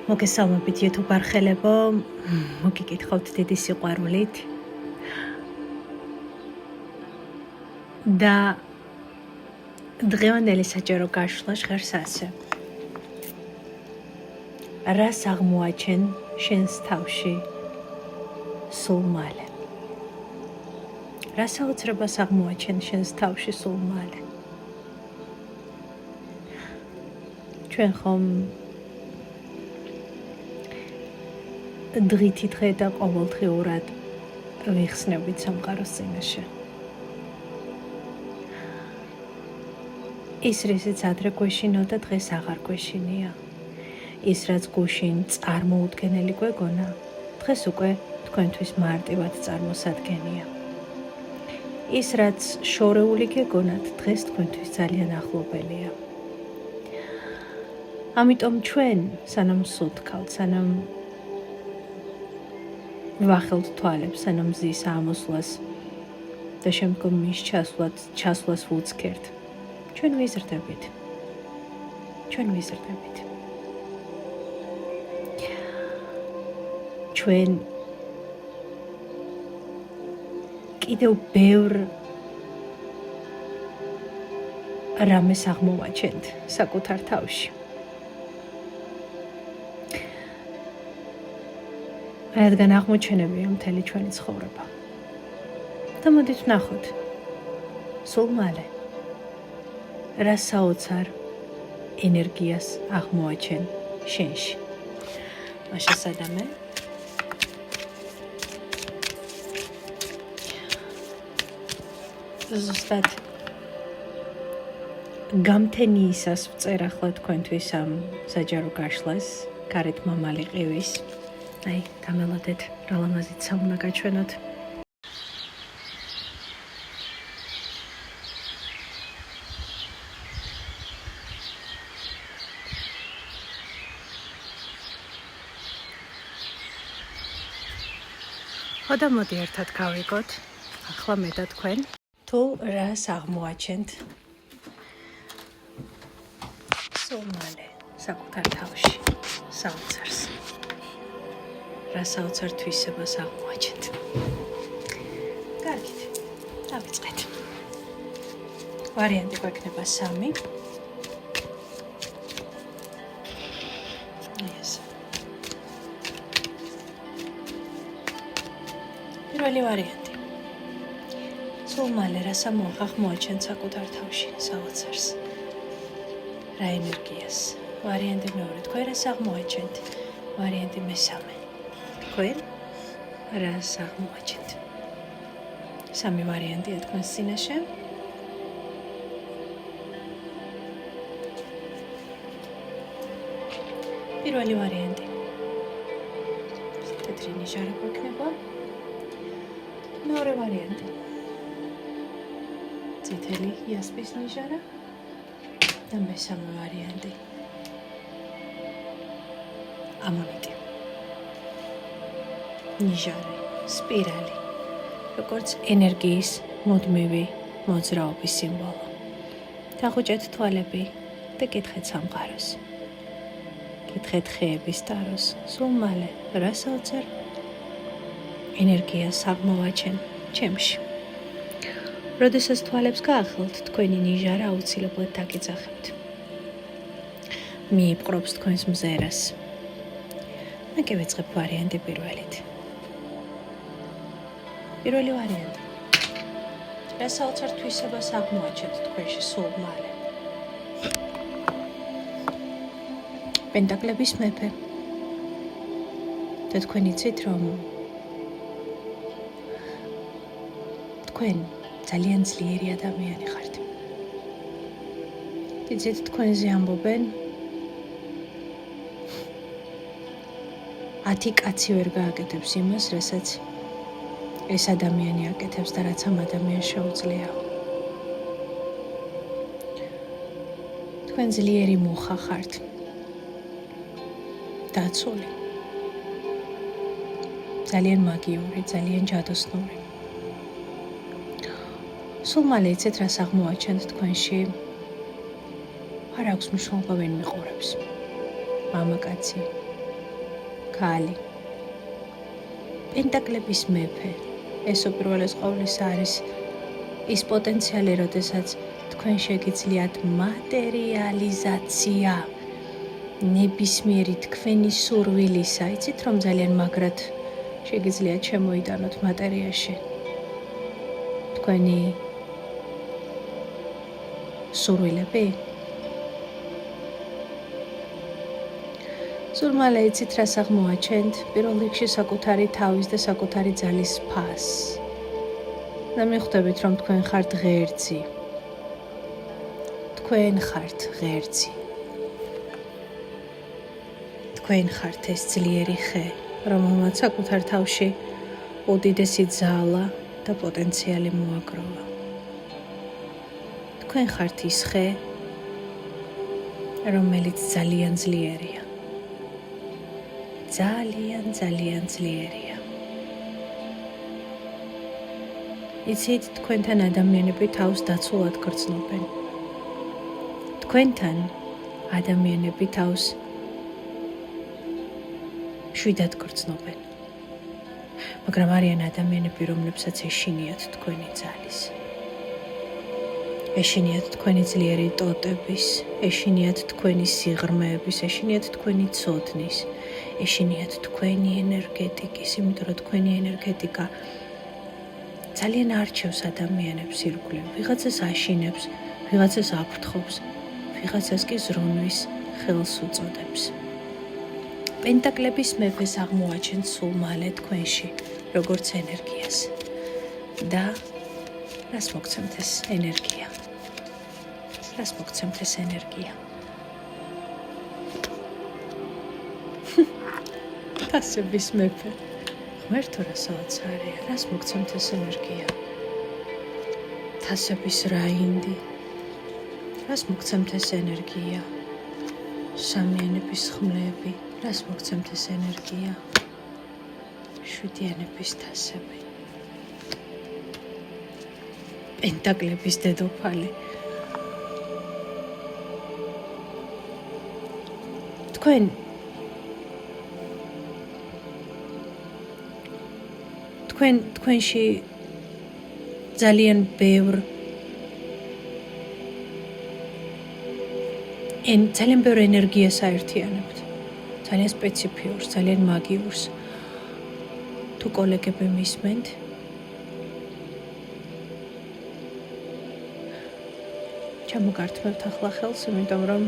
მოგესალმებით YouTube არხელებო, მოგიკითხავთ დიდი სიყვარულით და დღევანდელი საჯარო გაშლა ჟღერს ასე. რას აღმოაჩენ შენს თავში სულ მალე? რას აუცილებლად აღმოაჩენ შენს თავში სულ მალე? ჩვენ ხომ დღითი დღე და ყოველდღიურად ვიხსნებით სამყაროს წინაშე. ის რისიც ადრე გვეშინოდა დღეს აღარ გვეშინია. ის რაც გუშინ წარმოუდგენელი გვეგონა, დღეს უკვე თქვენთვის მარტივად წარმოსადგენია. ის რაც შორეული გეგონათ, დღეს თქვენთვის ძალიან ახლობელია. ამიტომ ჩვენ სანამ სულთქალთ, სანამ ვახელთ თვალებს, სანამ მზის ამოსვლას და შემდგომ მის ჩასვლას ვუცქერთ, ჩვენ ვიზრდებით. ჩვენ კიდევ ბევრ რამეს აღმოვაჩენთ საკუთარ თავში. რადგან აღმოჩენებია მთელი ჩვენი ცხოვრება. და მოდით ვნახოთ, სულ მალე რა საოცარ ენერგიას აღმოაჩენ შენში. მაშასადამე ზუსტად გამთენიისას ვწერ ახლა თქვენთვის ამ საჯარო გაშლას, გარეთ მამალი ყივის. აი, დამელოდეთ, რა ლამაზიც უნდა გაჩვენოთ. ხოდა მოდი ერთად გავიგოთ, ახლა მე და თქვენ, თუ რას აღმოაჩენთ სულ მალე საკუთარ თავში, საოცარს. რა საოცარ თვისებას აღმოაჩენთ. კარგით, დავიწყეთ. ვარიანტი გვექნება 3. პირველი ვარიანტი. სულ მალე რას აღმოაჩენთ საკუთარ თავში, საოცარს. რა ენერგიას. ვარიანტი მეორე. თქვენ რას აღმოაჩენთ? ვარიანტი მესამე. თქვენ რას აღმოაჩენთ? 3 ვარიანტია თქვენს წინაშე. პირველი ვარიანტი. თეთრი ნიჟარა გვექნება. მეორე ვარიანტი. წითელი იასპის ნიჟარა და მესამე ვარიანტი. ამონიტი. ნიჟარი, სპირალი, როგორც ენერგიის მუდმივი მოძრაობის სიმბოლო. დახუჭეთ თვალები და კითხეთ სამყაროს. კითხეთ ხეების ტაროს, სულ მალე რა საოცარ ენერგიას აღმოვაჩენ ჩემში. როდესაც თვალებს გაახელთ, თქვენი ნიჟარა აუცილებლად დაგეძახებთ. მიიპყრობს თქვენს მზერას. მე გევეწყებ ვარიანტი პირველით. პირველი ვარიანტი. რა საოცარ თვისებას აღმოაჩენთ თქვენში სულ მალე? პენტაკლების მეფე. და თქვენ იცით, რომ თქვენ ძალიან ძლიერი ადამიანი ხართ. იცით, თქვენზე ამბობენ 10 კაცი ვერ გააკეთებს იმას, რასაც ეს ადამიანი აკეთებს და რაც ამ ადამიანს შეუძლია. თქვენ ძლიერი მუხა ხართ. დაცული. ძალიან მაგიური, ძალიან ჯადოსნური. სულ მალე იცით, რას აღმოაჩენთ თქვენში? არ აქვს მნიშვნელობა ვინ მიყურებს. მამაკაცი, ქალი. პენტაკლების მეფე. ეს უპირველეს ყოვლისა არის ის პოტენციალი, როდესაც თქვენ შეგიძლიათ მატერიალიზაცია ნებისმიერი თქვენი სურვილისა. იცით რომ ძალიან მაგრად შეგიძლიათ შემოიტანოთ მატერიაში თქვენი სურვილები? სულ მალე იცით რას აღმოაჩენთ? პირველ რიგში საკუთარი თავის და საკუთარი ძალის ფასს. და მიხვდებით რომ თქვენ ხართ ღერძი. თქვენ ხართ ღერძი. თქვენ ხართ ეს ძლიერი ხე, რომელმაც საკუთარ თავში უდიდესი ძალა და პოტენციალი მოაგროვა. თქვენ ხართ ის ხე, რომელიც ძალიან ძლიერია. ძალიან ძლიერია. იცით, თქვენთან ადამიანები თავს დაცულად გრძნობენ. თქვენთან ადამიანები თავს შვიდად გრძნობენ. მაგრამ არიან ადამიანები, რომლებსაც ეშინიათ თქვენი ძალის. ეშინიათ თქვენი ძლიერი ტოტების, ეშინიათ თქვენი სიღრმეების, ეშინიათ თქვენი ცოდნის, ეშინიათ თქვენი ენერგეტიკის, იმიტომ რომ თქვენი ენერგეტიკა ძალიან არჩევს ადამიანებს ირგვლივ. ვიღაცას აშინებს, ვიღაცას აფრთხობს, ვიღაცას კი ზრუნვის ხელს უწოდებს. პენტაკლების მეფეს აღმოაჩენთ სულ მალე თქვენში, როგორც ენერგიას. და რას მოგცემთ ეს ენერგია? რას მოგცემთ ეს ენერგია? თასების მეფე. ღმერთო რასაც არის, რას მოგცემთ ეს ენერგია? თასების რაინდი. რას მოგცემთ ეს ენერგია? სამიანების ხმლები. რას მოგცემთ ეს ენერგია? შვიდიანების თასები. პენტაკლების დედოფალი. თქვენში ძალიან ბევრ ენერგიას აერთიანებთ. ძალიან სპეციფიურს, ძალიან მაგიურს. თუ კოლეგები მისმენთ, ჩამოგართმევთ ახლა ხელს, იმიტომ რომ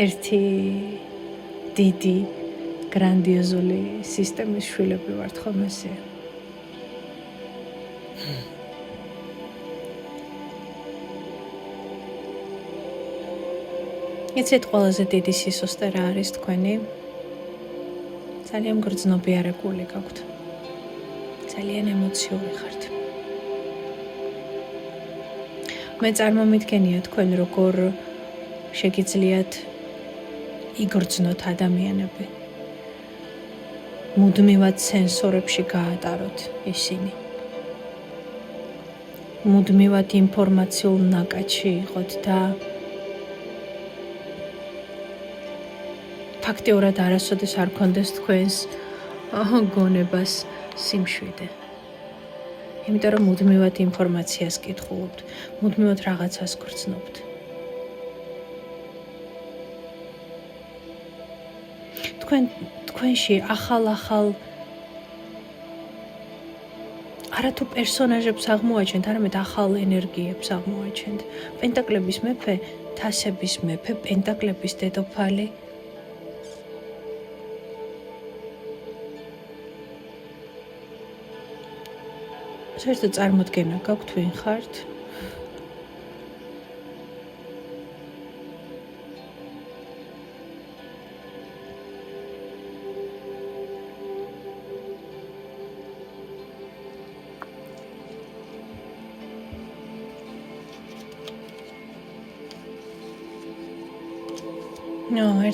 ერთი დიდი გრანდიოზული სისტემის შვილები ვართ, ხომ ესე? იცით, ყველაზე დიდი სისუსტე რა არის თქვენი? ძალიან გრძნობი არაკული გაქვთ. ძალიან ემოციური ხართ. მე წარმომიდგენია თქვენ როგორ შეგიძლიათ იგრძნოთ ადამიანები. მუდმივად სენსორებში გაატაროთ ისინი. მუდმივად ინფორმაციულ ნაკადში იყოთ და ფაქტიურად არასოდეს არ გქონდეს თქვენს გონებას სიმშვიდე. იმიტომ რომ მუდმივად ინფორმაციას კითხულობთ, მუდმივად რაღაცას გრძნობთ. თქვენში ახალ არათუ პერსონაჟებს აღმოაჩენთ, არამედ ახალ ენერგიებს აღმოაჩენთ. პენტაკლების მეფე, თასების მეფე, პენტაკლების დედოფალი. საერთოდ წარმოდგენა გაქვთ ვინ ხართ?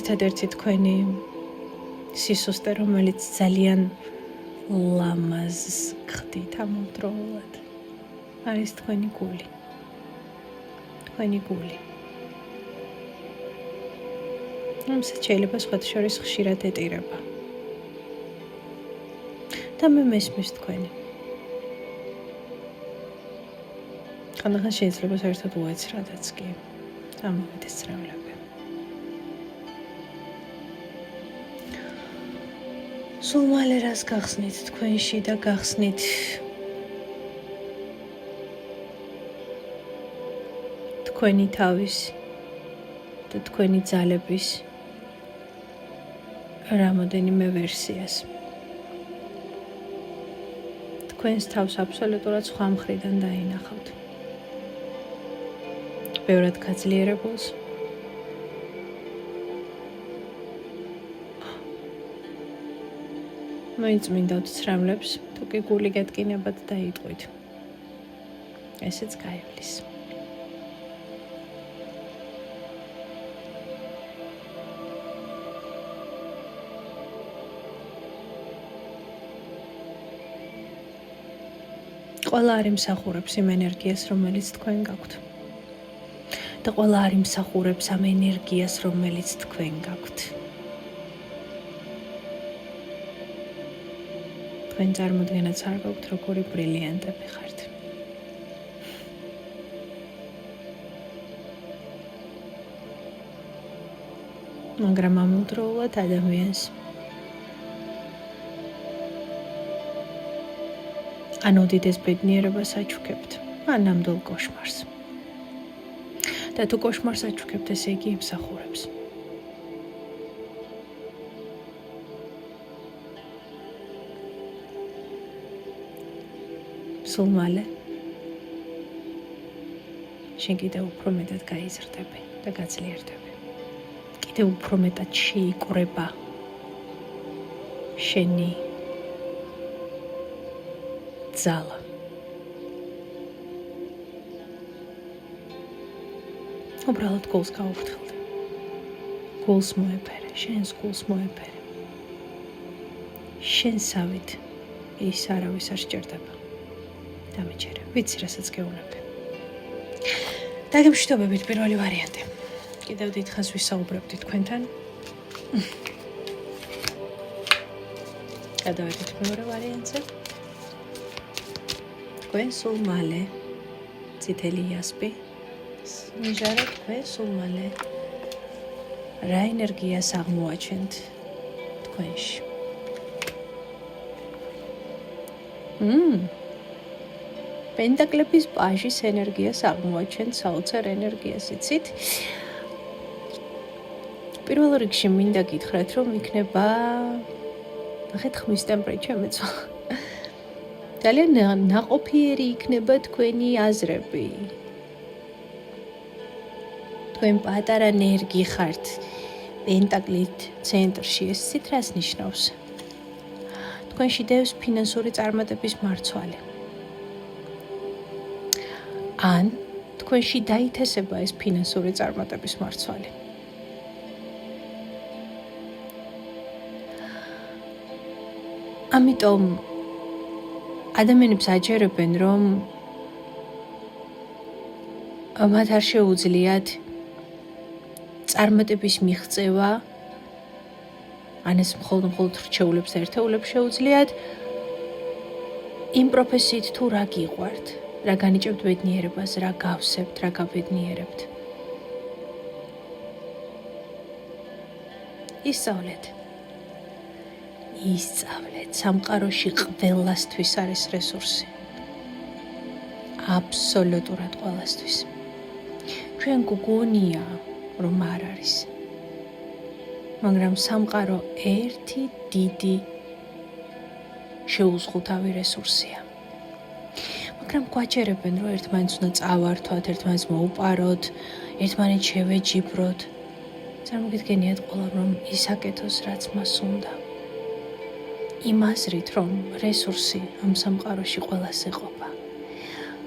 ერთადერთი თქვენი სისუსტე, რომელიც ძალიან ლამაზს გხდით ამავდროულად. არის თქვენი გული. ამასაც შეიძლება სხვათა შორის ხშირად ეტირება. და მე მესმის თქვენი. ხანდახან შეიძლება საერთოდ უეცრადაც კი ამოვიდეს ცრემლები. სულ მალე რას გახსნით თქვენში და გახსნით თქვენი თავის და თქვენი ძალების რამოდენიმე ვერსიას. თქვენს თავს აბსოლუტურად სხვა მხრიდან დაინახავთ. ბევრად გაძლიერებულს, მოიწმინდავთ ცრემლებს, თუ კი გული გეტკინებათ და იტყვით. ესეც გაივლის. ყველა არ იმსახურებს იმ ენერგიას, რომელიც თქვენ გაქვთ. და ყველა არ იმსახურებს ამ ენერგიას, რომელიც თქვენ გაქვთ. თქვენ წარმოდგენაც არ გაქვთ, როგორი ბრილიანტები ხართ. მაგრამ ამავდროულად ადამიანს ან უდიდეს ბედნიერებას აჩუქებთ, ან ნამდვილ კოშმარს. და თუ კოშმარს აჩუქებთ, ესე იგი იმსახურებს. სულ მალე შენ კიდევ უფრო მეტად გაიზრდები და გაძლიერდები. კიდევ უფრო მეტად შეიკვრება შენი ძალა. უბრალოდ გულს გაუფრთხილდე. გულს მოეფერე, შენს გულს მოეფერე. შენსავით ის არავის არ სჭირდება. დამეჯერე, ვიცი რასაც გეუბნები. დაგემშვიდობებით პირველი ვარიანტი. კიდევ დიდხანს ვისაუბრებდი თქვენთან. გადავედით მეორე ვარიანტზე. თქვენ სულ მალე წითელი იასპი მიჟარა თქვენ სულ მალე რა ენერგიას აღმოაჩენთ თქვენში. პენტაკლების პაჟის ენერგიას აღმოაჩენთ, საოცარ ენერგიას, იცით? პირველ რიგში მინდა გითხრათ, რომ იქნება ნახეთ ხმის ტემპრე ჩემეცვა. ძალიან ნაყოფიერი იქნება თქვენი აზრები. თქვენ პატარა ნერგი ხართ პენტაკლით ცენტრში. ეს ცით რას ნიშნავს? თქვენში დევს ფინანსური წარმატების მარცვალი. ან თქვენში დაითესება ეს ფინანსური წარმატების მარცვალი. ამიტომ ადამიანებს აჯერებენ, რომ მათ არ შეუძლიათ წარმატების მიღწევა, ან ეს მხოლოდ რჩეულებს და ერთეულებს შეუძლიათ, იმ პროფესიით თუ რა გიყვართ, რა განიჭებთ ბედნიერებას, რა გავსებთ, რა გაბედნიერებთ. ისწავლეთ, სამყაროში ყველასთვის არის რესურსი. აბსოლუტურად ყველასთვის. ჩვენ გგონია, რომ არ არის. მაგრამ სამყარო ერთი დიდი შეუზღუდავი რესურსია. მაგრამ გვაჯერებენ, რომ ერთმანეთს უნდა წავართვათ, ერთმანეთს მოუპაროთ, ერთმანეთს შევეჯიბროთ. წარმოგიდგენიათ ყველა, რომ ისაკეთოს, რაც მას უნდა. იმ აზრით, რომ რესურსი ამ სამყაროში ყველას ეყოფა.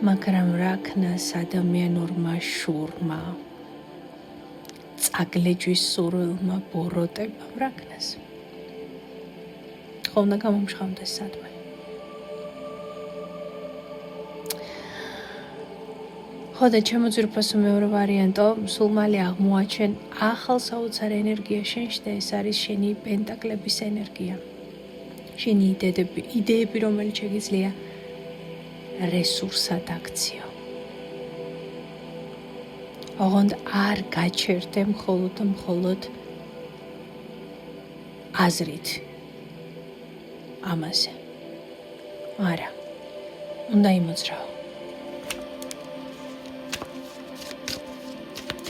მაგრამ რა ქნას ადამიანურმა შურმა, წაგლეჯვის სურვილმა, ბოროტებამ რა ქნას. ხომ უნდა გამომჟღავნდეს სადმე. ხო და ჩემო ძვირფასო მეორე ვარიანტო, სულ მალე აღმოაჩენ ახალ საოცარ ენერგია შენში და ეს არის შენი პენტაკლების ენერგია. შენი იდეები, რომელიც შეგიძლია რესურსად აქციო. ოღონდ არ გაჩერდე მხოლოდ აზრით ამაზე. არა, უნდა იმოძრაო.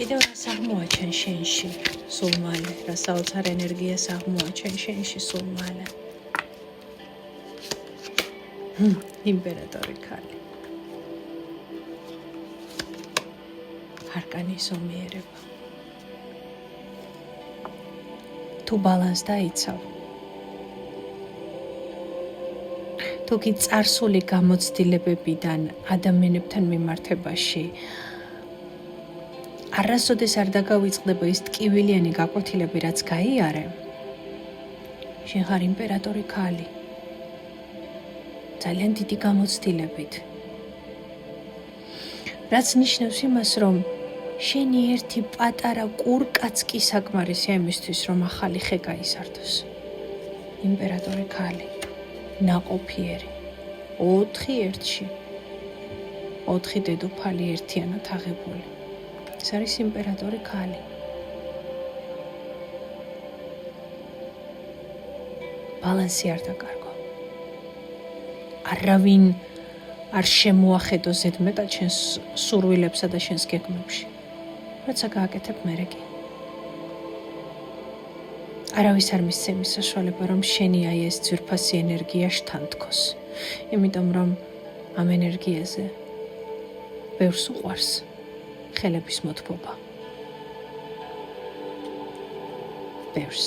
კიდევ რას აღმოაჩენ შენში სულ მალე, რა საოცარ ენერგიას აღმოაჩენ შენში სულ მალე. იმპერატორი ქალი. არკანის ომიერება. თუ ბალანს დაიცავ, თუ კი წარსული გამოცდილებებიდან ადამიანებთან მიმართებაში არასოდეს არ დაგავიწყდება ის ტკივილიანი გაკვეთილები, რაც გაიარე, შენ ხარ იმპერატორი ქალი. ძალიან დიდი გამოცდილებით. რაც ნიშნავს იმას, რომ შენი ერთი პატარა კურკაც კი საკმარისია იმისთვის, რომ ახალი ხე გაიზარდოს. იმპერატორი ქალი, ნაყოფიერი, 4 ერთში, 4 დედოფალი ერთიანად აღებული. ეს არის იმპერატორი ქალი. ბალანსი არ დაკარგო. არავინ არ შემოახედო ზედმეტად შენს სურვილებსა და შენს გეგმებში. როცა გააკეთებ მერე კი. არავის არ მისცემის საშუალება, რომ შენი აი ეს ძვირფასი ენერგია შთანთქოს. იმიტომ რომ ამ ენერგიაზე ბევრს უყვარს ხელების მოთბობა. ბევრს.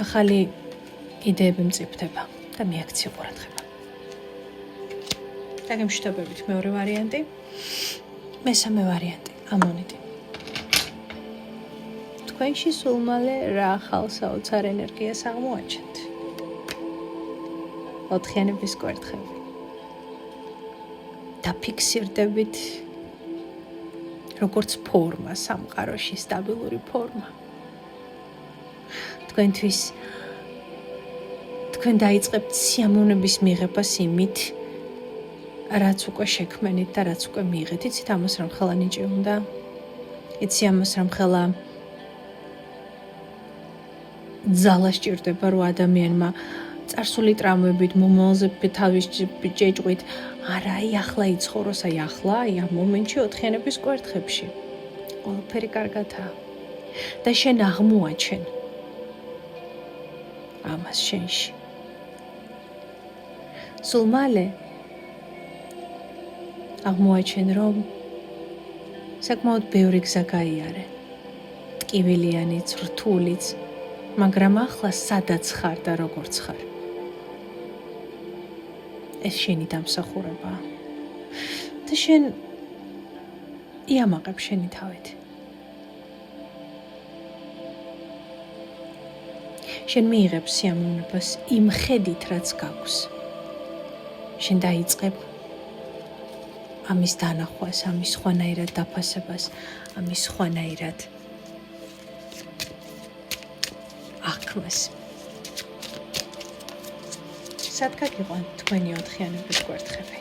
ახალი იდეები მწიფდება და მიაქციო ყურადღება. დაგემშვიდობებით მეორე ვარიანტი. მესამე ვარიანტი, ამონიტი. თქვენში სულ მალე რა ახალ საოცარ ენერგიას აღმოაჩენთ? 4-იანების კვერთხები. დაფიქსირდებით როგორც ფორმა სამყაროში, სტაბილური ფორმა. თქვენ დაიწყებთ სიამოვნების მიღებას იმით, რაც უკვე შექმენით და რაც უკვე მიიღეთ. იცით ამას, რომ ხელა ნიჭი უნდა? იცი ამას, რომ ხელა ძალა სჭირდება, რომ ადამიანმა წარსული ტრამვებით, მომავალზე თავის ჭეჭყვით, არა, აი ახლა იცხოვროს, აი ახლა, აი ამ მომენტში 4-იანების კვერთხებში. ყველაფერი კარგადაა. და შენ აღმოაჩენ ამას შენში. სულ მალე აღმოაჩენ, რომ საკმაოდ ბევრი გზა გაიარე. ტკივილიანიც, რთულიც, მაგრამ ახლა სადაც ხარ და როგორც ხარ. ეს შენი დამსახურებაა. და შენ იამაყებ შენი თავით. შენ მიიღებ სიამოვნებას იმ ხედით, რაც გაქვს. შენ დაიწყებ ამის დანახვას, ამის ხვანაირად დაფასებას, ამის ხვანაირად აქმას. სად გაგიყვან თქვენი 4-იანების კვერთხები?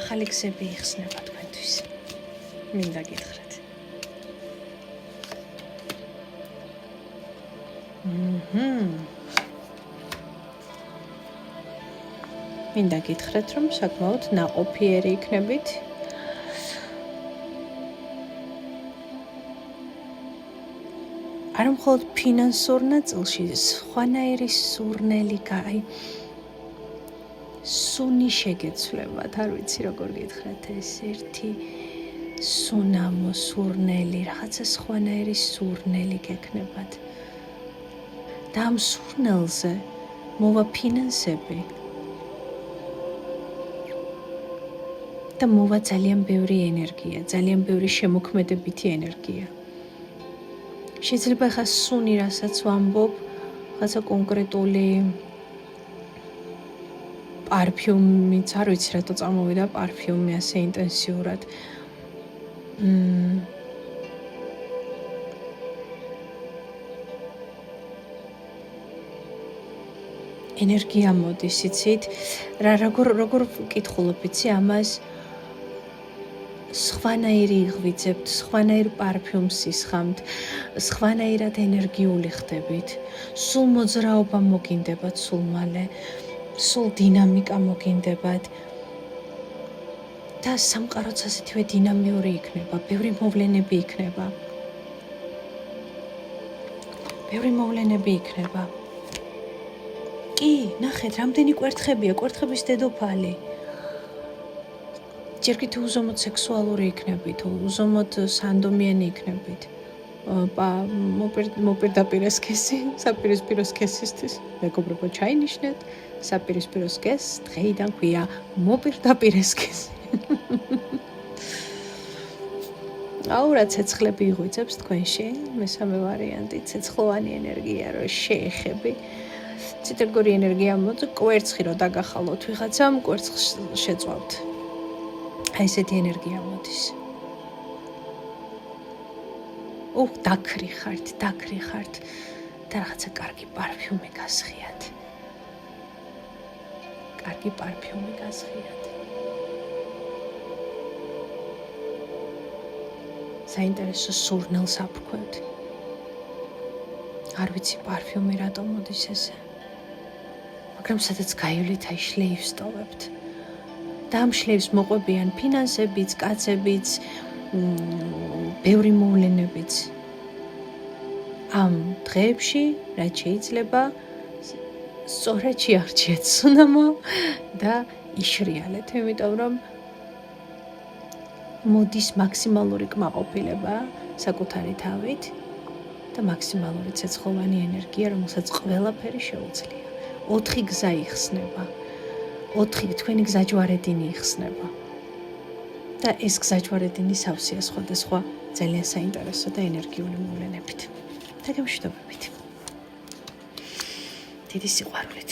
ახალი გზები იხსნება თქვენთვის. მინდა გითხრათ. მინდა გითხრათ, რომ საკმაოდ ნაყოფიერი იქნებით. არ მხოლოდ ფინანსურ ნაწილში, სხვანაირი სურნელი აი სუნი შეგეცვლებათ, არ ვიცი როგორ გითხრათ, ეს ერთი სუნამო სურნელი, რაღაცა სხვანაირი სურნელი გექნებათ. და ამ სურნელზე მოვა ფინანსები. და მოვა ძალიან ბევრი ენერგია, ძალიან ბევრი შემოქმედებითი ენერგია. შეიძლება ხა სუნი, რასაც ვამბობ, რაღაცა კონკრეტული პარფიუმიც არ ვიცი რატო წამოვიდა პარფიუმი ასე ინტენსიურად. ენერგია მოდის, იცით? როგორ ვკითხულობ, იცი ამას? სხვანაირი იღვიძებთ, სხვანაირ პარფიუმს ისხამთ, სხვანაირად ენერგიული ხდებით. სულ მოძრაობა მოგინდებათ, სულ მალე, სულ დინამიკა მოგინდებათ. და სამყაროც ასეთივე დინამიური იქნება, ბევრი მოვლენები იქნება. კი, ნახეთ, რამდენი კვერთხებია, კვერთხების დედოფალი. ჯერ კიდევ უზომოდ სექსუალური იქნებით, უზომოდ სანდომიანი იქნებით. მოპირდაპირე სქესი, საპირისპირო სქესისთვის. მეგობრებო, ჩაინიშნეთ, საპირისპირო სქესს დღეიდან ქვია მოპირდაპირე სქესი. აურა ცეცხლები იღვიძებს თქვენში, მესამე ვარიანტი, ცეცხლოვანი ენერგია რო შეეხები. ციტერგორი ენერგია მოწ კვერცხი რო დაგახალოთ ვიღაცამ, კვერცხს შეწვავთ. აი ესეთი ენერგია მოდის. დაქრი ხართ და რაღაცა კარგი პარფიუმი გასხიათ. საინტერესო სურნელს აფრქვევთ. არ ვიცი პარფიუმი რატომ მოდის ესე. მაგრამ სადაც გაივლით, აი შლეივს ტოვებთ. და ამ შლეივს მოყვებიან ფინანსებიც, კაცებიც, ბევრი მოვლენებიც. ამ დღეებში, რაც შეიძლება, სწორად შეარჩიეთ სუნამო და იშრიალეთ, იმიტომ რომ მოდის მაქსიმალური კმაყოფილება საკუთარი თავით და მაქსიმალური ცეცხლოვანი ენერგია, რომელსაც ყველაფერი შეუძლია. 4 გზა იხსნება. 4 თქვენი გზაჯვარედინი იხსნება. და ეს გზაჯვარედინი სავსეა სხვადასხვა ძალიან საინტერესო და ენერგიული მოვლენებით. და გემშვიდობებით. დიდი სიყვარულით.